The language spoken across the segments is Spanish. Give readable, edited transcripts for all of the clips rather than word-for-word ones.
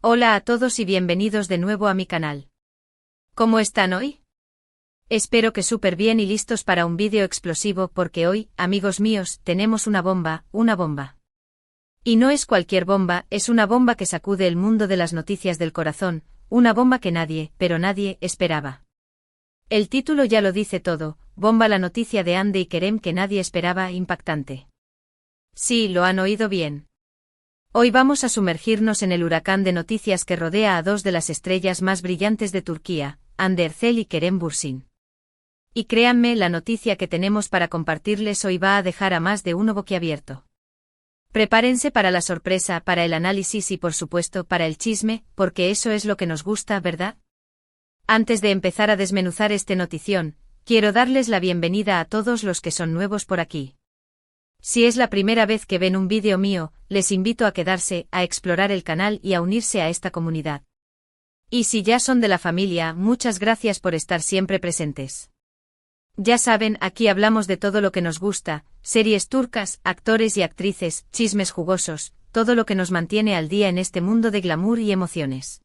Hola a todos y bienvenidos de nuevo a mi canal. ¿Cómo están hoy? Espero que súper bien y listos para un vídeo explosivo porque hoy, amigos míos, tenemos una bomba. Y no es cualquier bomba, es una bomba que sacude el mundo de las noticias del corazón, una bomba que nadie, pero nadie, esperaba. El título ya lo dice todo, bomba, la noticia de Hande y Kerem que nadie esperaba, impactante. Sí, lo han oído bien. Hoy vamos a sumergirnos en el huracán de noticias que rodea a dos de las estrellas más brillantes de Turquía, Hande Erçel y Kerem Bürsin. Y créanme, la noticia que tenemos para compartirles hoy va a dejar a más de uno boquiabierto. Prepárense para la sorpresa, para el análisis y por supuesto para el chisme, porque eso es lo que nos gusta, ¿verdad? Antes de empezar a desmenuzar este notición, quiero darles la bienvenida a todos los que son nuevos por aquí. Si es la primera vez que ven un vídeo mío, les invito a quedarse, a explorar el canal y a unirse a esta comunidad. Y si ya son de la familia, muchas gracias por estar siempre presentes. Ya saben, aquí hablamos de todo lo que nos gusta, series turcas, actores y actrices, chismes jugosos, todo lo que nos mantiene al día en este mundo de glamour y emociones.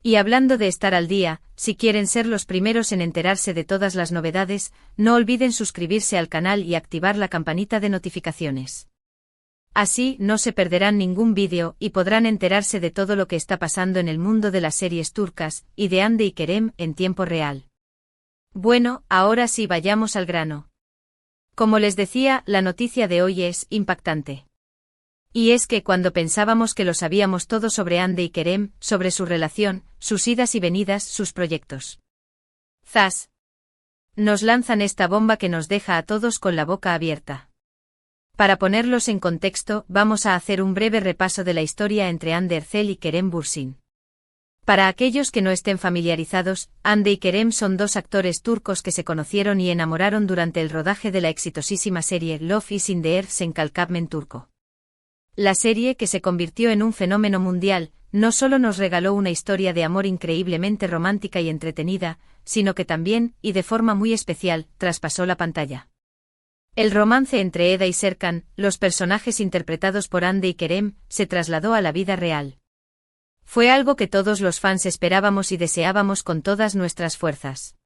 Y hablando de estar al día, si quieren ser los primeros en enterarse de todas las novedades, no olviden suscribirse al canal y activar la campanita de notificaciones. Así, no se perderán ningún vídeo y podrán enterarse de todo lo que está pasando en el mundo de las series turcas, y de Hande y Kerem en tiempo real. Bueno, ahora sí vayamos al grano. Como les decía, la noticia de hoy es impactante. Y es que cuando pensábamos que lo sabíamos todo sobre Hande y Kerem, sobre su relación, sus idas y venidas, sus proyectos. ¡Zas! Nos lanzan esta bomba que nos deja a todos con la boca abierta. Para ponerlos en contexto, vamos a hacer un breve repaso de la historia entre Hande Erçel y Kerem Bürsin. Para aquellos que no estén familiarizados, Hande y Kerem son dos actores turcos que se conocieron y enamoraron durante el rodaje de la exitosísima serie Love is in the Air en Kalkapmen turco. La serie, que se convirtió en un fenómeno mundial, no solo nos regaló una historia de amor increíblemente romántica y entretenida, sino que también, y de forma muy especial, traspasó la pantalla. El romance entre Eda y Serkan, los personajes interpretados por Hande y Kerem, se trasladó a la vida real. Fue algo que todos los fans esperábamos y deseábamos con todas nuestras fuerzas.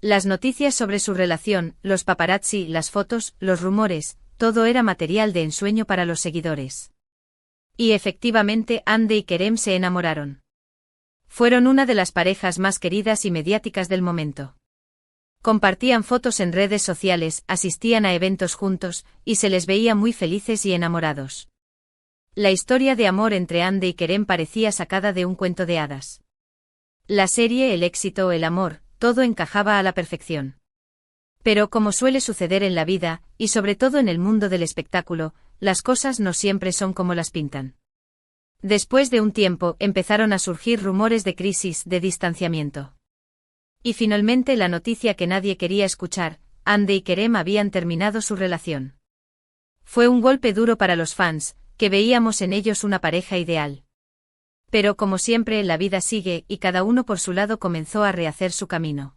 Las noticias sobre su relación, los paparazzi, las fotos, los rumores, todo era material de ensueño para los seguidores. Y efectivamente, Hande y Kerem se enamoraron. Fueron una de las parejas más queridas y mediáticas del momento. Compartían fotos en redes sociales, asistían a eventos juntos, y se les veía muy felices y enamorados. La historia de amor entre Hande y Kerem parecía sacada de un cuento de hadas. La serie, el éxito, el amor, todo encajaba a la perfección. Pero como suele suceder en la vida, y sobre todo en el mundo del espectáculo, las cosas no siempre son como las pintan. Después de un tiempo, empezaron a surgir rumores de crisis, de distanciamiento. Y finalmente la noticia que nadie quería escuchar, Hande y Kerem habían terminado su relación. Fue un golpe duro para los fans, que veíamos en ellos una pareja ideal. Pero como siempre, la vida sigue, y cada uno por su lado comenzó a rehacer su camino.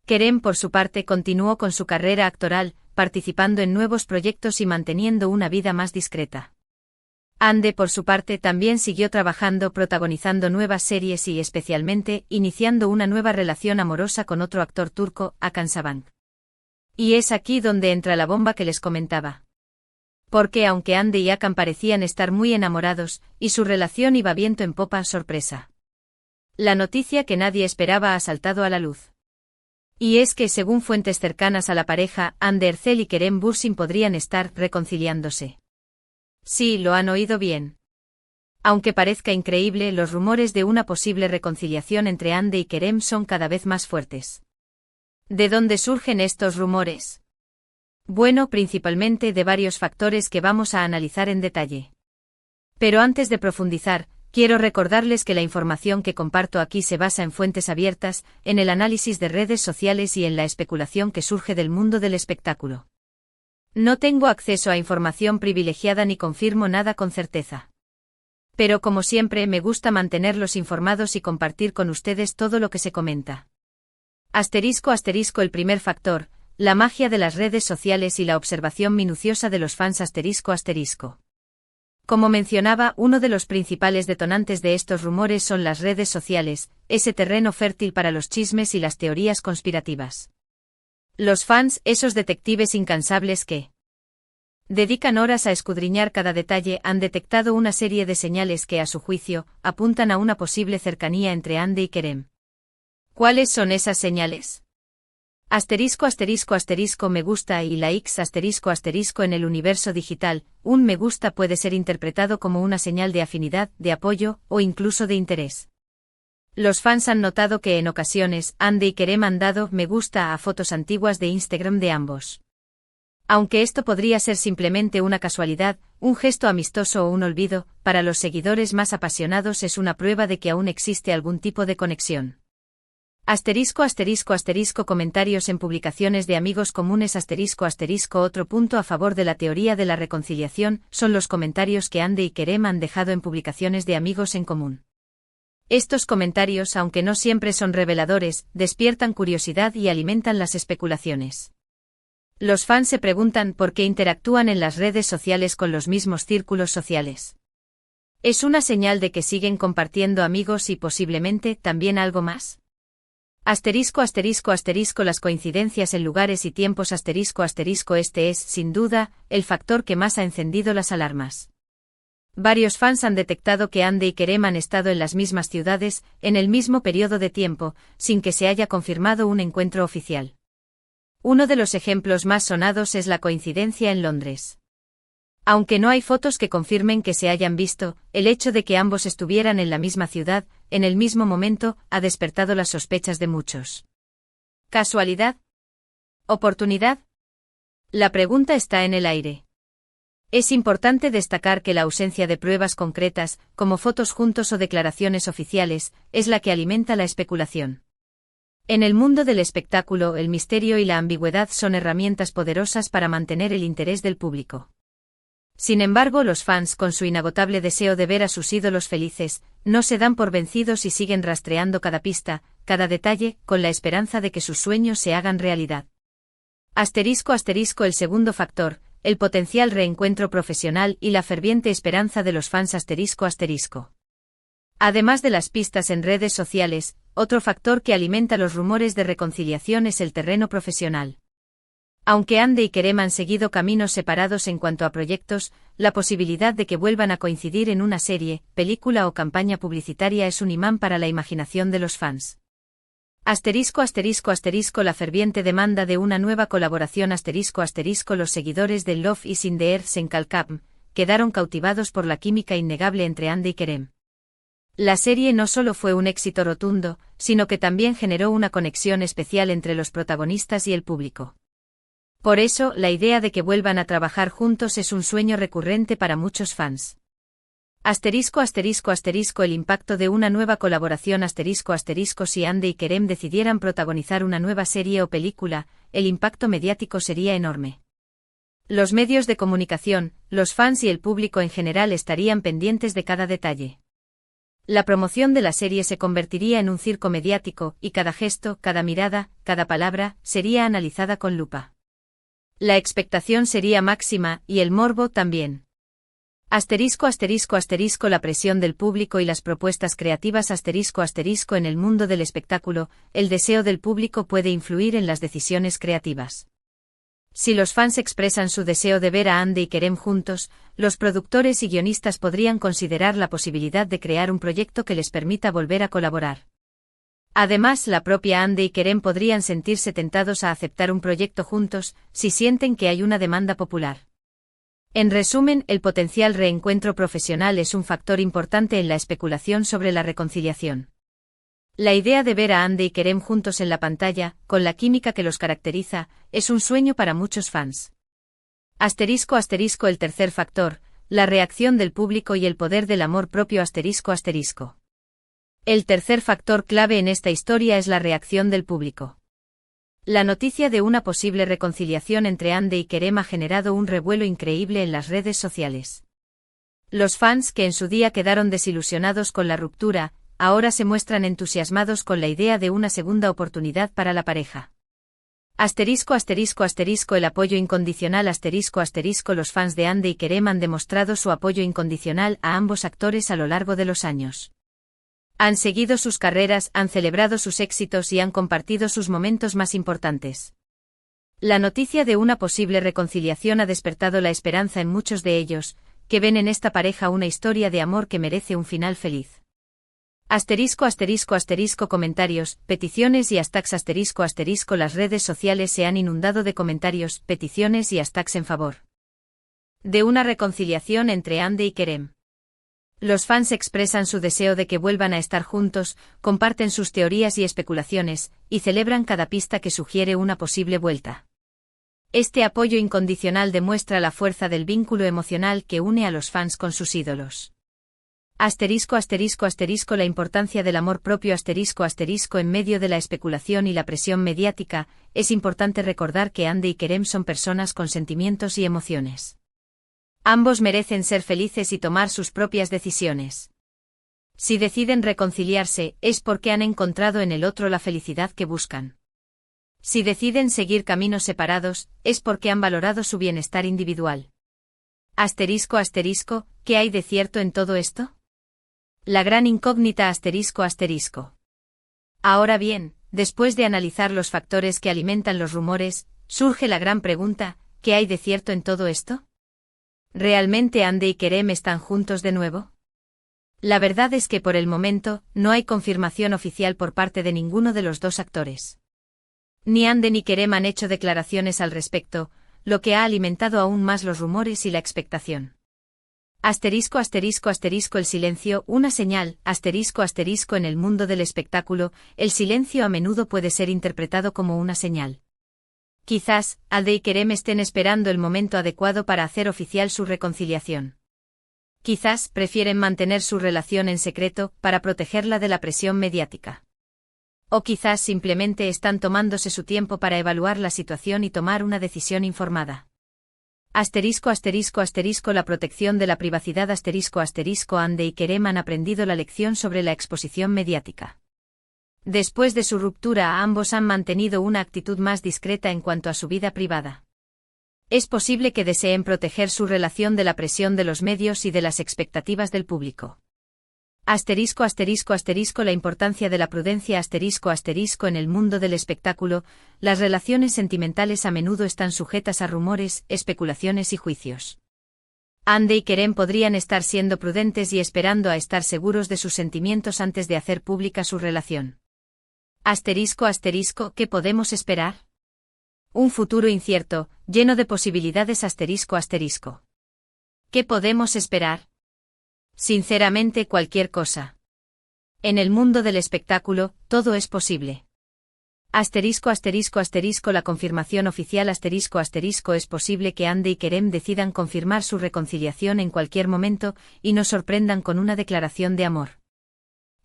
Kerem, por su parte, continuó con su carrera actoral, participando en nuevos proyectos y manteniendo una vida más discreta. Hande, por su parte, también siguió trabajando, protagonizando nuevas series y, especialmente, iniciando una nueva relación amorosa con otro actor turco, Hakan Sabancı. Y es aquí donde entra la bomba que les comentaba. Porque aunque Hande y Hakan parecían estar muy enamorados, y su relación iba viento en popa, sorpresa. La noticia que nadie esperaba ha saltado a la luz. Y es que, según fuentes cercanas a la pareja, Hande Erçel y Kerem Bürsin podrían estar reconciliándose. Sí, lo han oído bien. Aunque parezca increíble, los rumores de una posible reconciliación entre Hande y Kerem son cada vez más fuertes. ¿De dónde surgen estos rumores? Bueno, principalmente de varios factores que vamos a analizar en detalle. Pero antes de profundizar, quiero recordarles que la información que comparto aquí se basa en fuentes abiertas, en el análisis de redes sociales y en la especulación que surge del mundo del espectáculo. No tengo acceso a información privilegiada ni confirmo nada con certeza. Pero como siempre, me gusta mantenerlos informados y compartir con ustedes todo lo que se comenta. ***, el primer factor, la magia de las redes sociales y la observación minuciosa de los fans ***. Como mencionaba, uno de los principales detonantes de estos rumores son las redes sociales, ese terreno fértil para los chismes y las teorías conspirativas. Los fans, esos detectives incansables que dedican horas a escudriñar cada detalle, han detectado una serie de señales que, a su juicio, apuntan a una posible cercanía entre Andy y Kerem. ¿Cuáles son esas señales? Me gusta y likes en el universo digital. Un me gusta puede ser interpretado como una señal de afinidad, de apoyo, o incluso de interés. Los fans han notado que en ocasiones, Andy y Kerem han dado me gusta a fotos antiguas de Instagram de ambos. Aunque esto podría ser simplemente una casualidad, un gesto amistoso o un olvido, para los seguidores más apasionados es una prueba de que aún existe algún tipo de conexión. Comentarios en publicaciones de amigos comunes Otro punto a favor de la teoría de la reconciliación son los comentarios que Andy y Kerem han dejado en publicaciones de amigos en común. Estos comentarios, aunque no siempre son reveladores, despiertan curiosidad y alimentan las especulaciones. Los fans se preguntan por qué interactúan en las redes sociales con los mismos círculos sociales. ¿Es una señal de que siguen compartiendo amigos y posiblemente también algo más? Las coincidencias en lugares y tiempos Este es, sin duda, el factor que más ha encendido las alarmas. Varios fans han detectado que Andy y Kerem han estado en las mismas ciudades, en el mismo periodo de tiempo, sin que se haya confirmado un encuentro oficial. Uno de los ejemplos más sonados es la coincidencia en Londres. Aunque no hay fotos que confirmen que se hayan visto, el hecho de que ambos estuvieran en la misma ciudad, en el mismo momento, ha despertado las sospechas de muchos. ¿Casualidad? ¿Oportunidad? La pregunta está en el aire. Es importante destacar que la ausencia de pruebas concretas, como fotos juntos o declaraciones oficiales, es la que alimenta la especulación. En el mundo del espectáculo, el misterio y la ambigüedad son herramientas poderosas para mantener el interés del público. Sin embargo, los fans, con su inagotable deseo de ver a sus ídolos felices, no se dan por vencidos y siguen rastreando cada pista, cada detalle, con la esperanza de que sus sueños se hagan realidad. El segundo factor, el potencial reencuentro profesional y la ferviente esperanza de los fans Además de las pistas en redes sociales, otro factor que alimenta los rumores de reconciliación es el terreno profesional. Aunque Andy y Kerem han seguido caminos separados en cuanto a proyectos, la posibilidad de que vuelvan a coincidir en una serie, película o campaña publicitaria es un imán para la imaginación de los fans. La ferviente demanda de una nueva colaboración Los seguidores de Love is in the Air quedaron cautivados por la química innegable entre Andy y Kerem. La serie no solo fue un éxito rotundo, sino que también generó una conexión especial entre los protagonistas y el público. Por eso, la idea de que vuelvan a trabajar juntos es un sueño recurrente para muchos fans. El impacto de una nueva colaboración Si Andy y Kerem decidieran protagonizar una nueva serie o película, el impacto mediático sería enorme. Los medios de comunicación, los fans y el público en general estarían pendientes de cada detalle. La promoción de la serie se convertiría en un circo mediático, y cada gesto, cada mirada, cada palabra, sería analizada con lupa. La expectación sería máxima, y el morbo también. La presión del público y las propuestas creativas En el mundo del espectáculo, el deseo del público puede influir en las decisiones creativas. Si los fans expresan su deseo de ver a Andy y Kerem juntos, los productores y guionistas podrían considerar la posibilidad de crear un proyecto que les permita volver a colaborar. Además, la propia Andy y Kerem podrían sentirse tentados a aceptar un proyecto juntos, si sienten que hay una demanda popular. En resumen, el potencial reencuentro profesional es un factor importante en la especulación sobre la reconciliación. La idea de ver a Andy y Kerem juntos en la pantalla, con la química que los caracteriza, es un sueño para muchos fans. El tercer factor, la reacción del público y el poder del amor propio El tercer factor clave en esta historia es la reacción del público. La noticia de una posible reconciliación entre Andy y Kerem ha generado un revuelo increíble en las redes sociales. Los fans, que en su día quedaron desilusionados con la ruptura, ahora se muestran entusiasmados con la idea de una segunda oportunidad para la pareja. El apoyo incondicional los fans de Ande y Kerem han demostrado su apoyo incondicional a ambos actores a lo largo de los años. Han seguido sus carreras, han celebrado sus éxitos y han compartido sus momentos más importantes. La noticia de una posible reconciliación ha despertado la esperanza en muchos de ellos, que ven en esta pareja una historia de amor que merece un final feliz. Comentarios, peticiones y hashtags Las redes sociales se han inundado de comentarios, peticiones y hashtags en favor de una reconciliación entre Ande y Kerem. Los fans expresan su deseo de que vuelvan a estar juntos, comparten sus teorías y especulaciones, y celebran cada pista que sugiere una posible vuelta. Este apoyo incondicional demuestra la fuerza del vínculo emocional que une a los fans con sus ídolos. La importancia del amor propio en medio de la especulación y la presión mediática, es importante recordar que Ande y Kerem son personas con sentimientos y emociones. Ambos merecen ser felices y tomar sus propias decisiones. Si deciden reconciliarse, es porque han encontrado en el otro la felicidad que buscan. Si deciden seguir caminos separados, es porque han valorado su bienestar individual. ¿Qué hay de cierto en todo esto? La gran incógnita ***. Ahora bien, después de analizar los factores que alimentan los rumores, surge la gran pregunta, ¿qué hay de cierto en todo esto? ¿Realmente Ande y Kerem están juntos de nuevo? La verdad es que por el momento, no hay confirmación oficial por parte de ninguno de los dos actores. Ni Ande ni Kerem han hecho declaraciones al respecto, lo que ha alimentado aún más los rumores y la expectación. ***. El silencio, una señal, ***. En el mundo del espectáculo, el silencio a menudo puede ser interpretado como una señal. Quizás, Ande y Kerem estén esperando el momento adecuado para hacer oficial su reconciliación. Quizás prefieren mantener su relación en secreto, para protegerla de la presión mediática. O quizás simplemente están tomándose su tiempo para evaluar la situación y tomar una decisión informada. La protección de la privacidad Ande y Kerem han aprendido la lección sobre la exposición mediática. Después de su ruptura, ambos han mantenido una actitud más discreta en cuanto a su vida privada. Es posible que deseen proteger su relación de la presión de los medios y de las expectativas del público. La importancia de la prudencia en el mundo del espectáculo, las relaciones sentimentales a menudo están sujetas a rumores, especulaciones y juicios. Ande y Kerem podrían estar siendo prudentes y esperando a estar seguros de sus sentimientos antes de hacer pública su relación. ¿Qué podemos esperar? Un futuro incierto, lleno de posibilidades ¿Qué podemos esperar? Sinceramente, cualquier cosa. En el mundo del espectáculo, todo es posible. La confirmación oficial es posible que Ande y Kerem decidan confirmar su reconciliación en cualquier momento y nos sorprendan con una declaración de amor.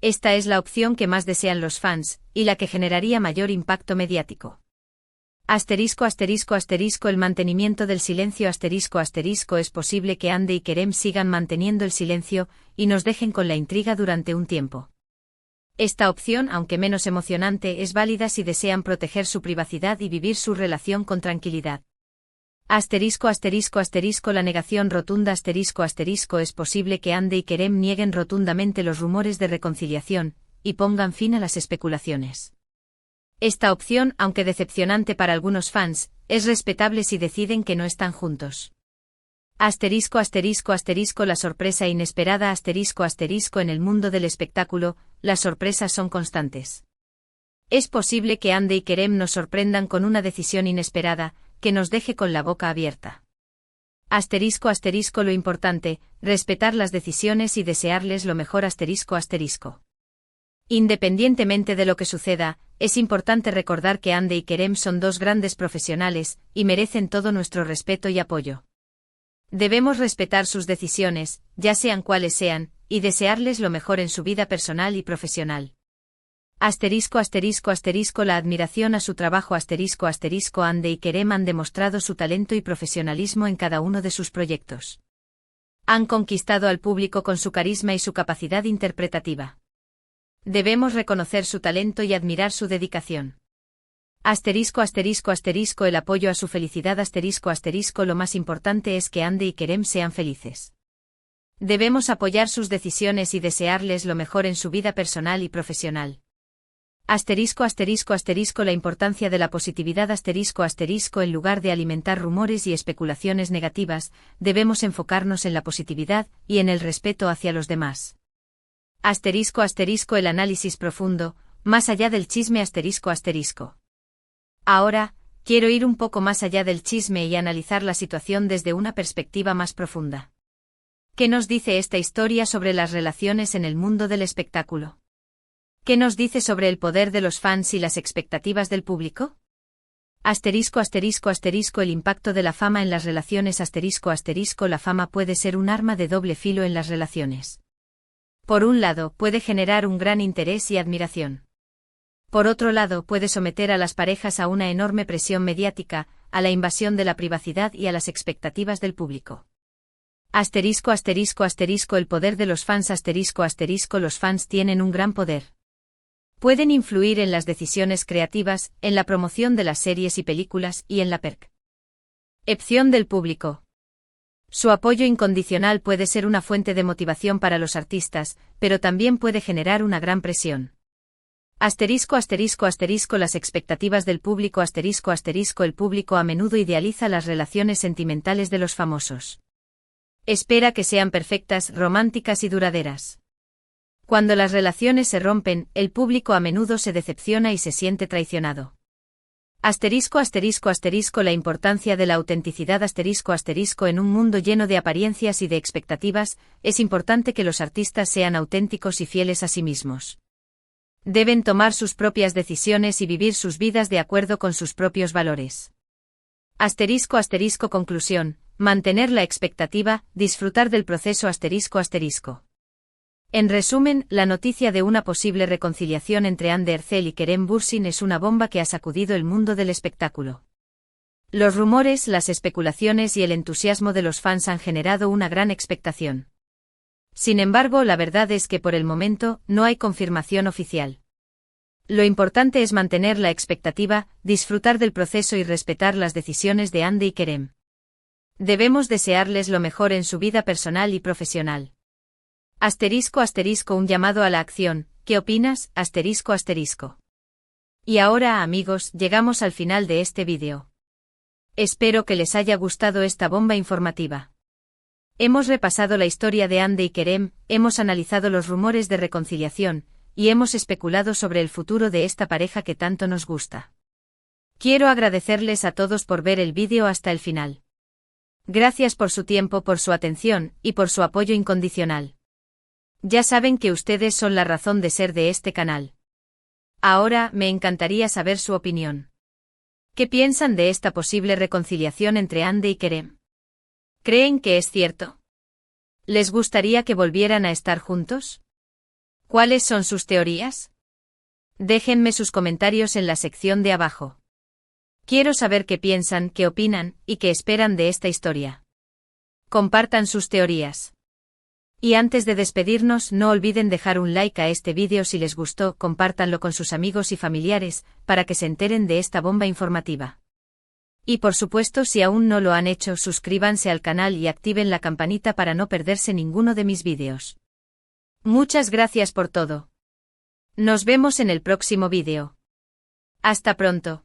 Esta es la opción que más desean los fans, y la que generaría mayor impacto mediático. El mantenimiento del silencio es posible que Ande y Kerem sigan manteniendo el silencio, y nos dejen con la intriga durante un tiempo. Esta opción, aunque menos emocionante, es válida si desean proteger su privacidad y vivir su relación con tranquilidad. La negación rotunda es posible que Ande y Kerem nieguen rotundamente los rumores de reconciliación, y pongan fin a las especulaciones. Esta opción, aunque decepcionante para algunos fans, es respetable si deciden que no están juntos. La sorpresa inesperada en el mundo del espectáculo, las sorpresas son constantes. Es posible que Ande y Kerem nos sorprendan con una decisión inesperada, que nos deje con la boca abierta. Lo importante, respetar las decisiones y desearles lo mejor Independientemente de lo que suceda, es importante recordar que Ande y Kerem son dos grandes profesionales, y merecen todo nuestro respeto y apoyo. Debemos respetar sus decisiones, ya sean cuales sean, y desearles lo mejor en su vida personal y profesional. La admiración a su trabajo Ande y Kerem han demostrado su talento y profesionalismo en cada uno de sus proyectos. Han conquistado al público con su carisma y su capacidad interpretativa. Debemos reconocer su talento y admirar su dedicación. Asterisco asterisco asterisco el apoyo a su felicidad asterisco asterisco lo más importante es que Ande y Kerem sean felices. Debemos apoyar sus decisiones y desearles lo mejor en su vida personal y profesional. Asterisco asterisco asterisco la importancia de la positividad asterisco asterisco en lugar de alimentar rumores y especulaciones negativas, debemos enfocarnos en la positividad y en el respeto hacia los demás. Asterisco asterisco el análisis profundo, más allá del chisme asterisco asterisco. Ahora, quiero ir un poco más allá del chisme y analizar la situación desde una perspectiva más profunda. ¿Qué nos dice esta historia sobre las relaciones en el mundo del espectáculo? ¿Qué nos dice sobre el poder de los fans y las expectativas del público? Asterisco asterisco asterisco el impacto de la fama en las relaciones asterisco asterisco la fama puede ser un arma de doble filo en las relaciones. Por un lado, puede generar un gran interés y admiración. Por otro lado, puede someter a las parejas a una enorme presión mediática, a la invasión de la privacidad y a las expectativas del público. Asterisco asterisco asterisco el poder de los fans asterisco asterisco los fans tienen un gran poder. Pueden influir en las decisiones creativas, en la promoción de las series y películas y en la percepción del público. Su apoyo incondicional puede ser una fuente de motivación para los artistas, pero también puede generar una gran presión. Asterisco asterisco asterisco las expectativas del público asterisco asterisco el público a menudo idealiza las relaciones sentimentales de los famosos. Espera que sean perfectas, románticas y duraderas. Cuando las relaciones se rompen, el público a menudo se decepciona y se siente traicionado. Asterisco asterisco asterisco la importancia de la autenticidad asterisco asterisco en un mundo lleno de apariencias y de expectativas, es importante que los artistas sean auténticos y fieles a sí mismos. Deben tomar sus propias decisiones y vivir sus vidas de acuerdo con sus propios valores. Asterisco asterisco conclusión, mantener la expectativa, disfrutar del proceso asterisco asterisco. En resumen, la noticia de una posible reconciliación entre Hande Erçel y Kerem Bürsin es una bomba que ha sacudido el mundo del espectáculo. Los rumores, las especulaciones y el entusiasmo de los fans han generado una gran expectación. Sin embargo, la verdad es que por el momento, no hay confirmación oficial. Lo importante es mantener la expectativa, disfrutar del proceso y respetar las decisiones de Hande y Kerem. Debemos desearles lo mejor en su vida personal y profesional. Asterisco asterisco un llamado a la acción, ¿qué opinas? Asterisco asterisco. Y ahora, amigos, llegamos al final de este vídeo. Espero que les haya gustado esta bomba informativa. Hemos repasado la historia de Hande y Kerem, hemos analizado los rumores de reconciliación, y hemos especulado sobre el futuro de esta pareja que tanto nos gusta. Quiero agradecerles a todos por ver el vídeo hasta el final. Gracias por su tiempo, por su atención, y por su apoyo incondicional. Ya saben que ustedes son la razón de ser de este canal. Ahora, me encantaría saber su opinión. ¿Qué piensan de esta posible reconciliación entre Hande y Kerem? ¿Creen que es cierto? ¿Les gustaría que volvieran a estar juntos? ¿Cuáles son sus teorías? Déjenme sus comentarios en la sección de abajo. Quiero saber qué piensan, qué opinan, y qué esperan de esta historia. Compartan sus teorías. Y antes de despedirnos, no olviden dejar un like a este vídeo si les gustó, compártanlo con sus amigos y familiares, para que se enteren de esta bomba informativa. Y por supuesto, si aún no lo han hecho, suscríbanse al canal y activen la campanita para no perderse ninguno de mis vídeos. Muchas gracias por todo. Nos vemos en el próximo vídeo. Hasta pronto.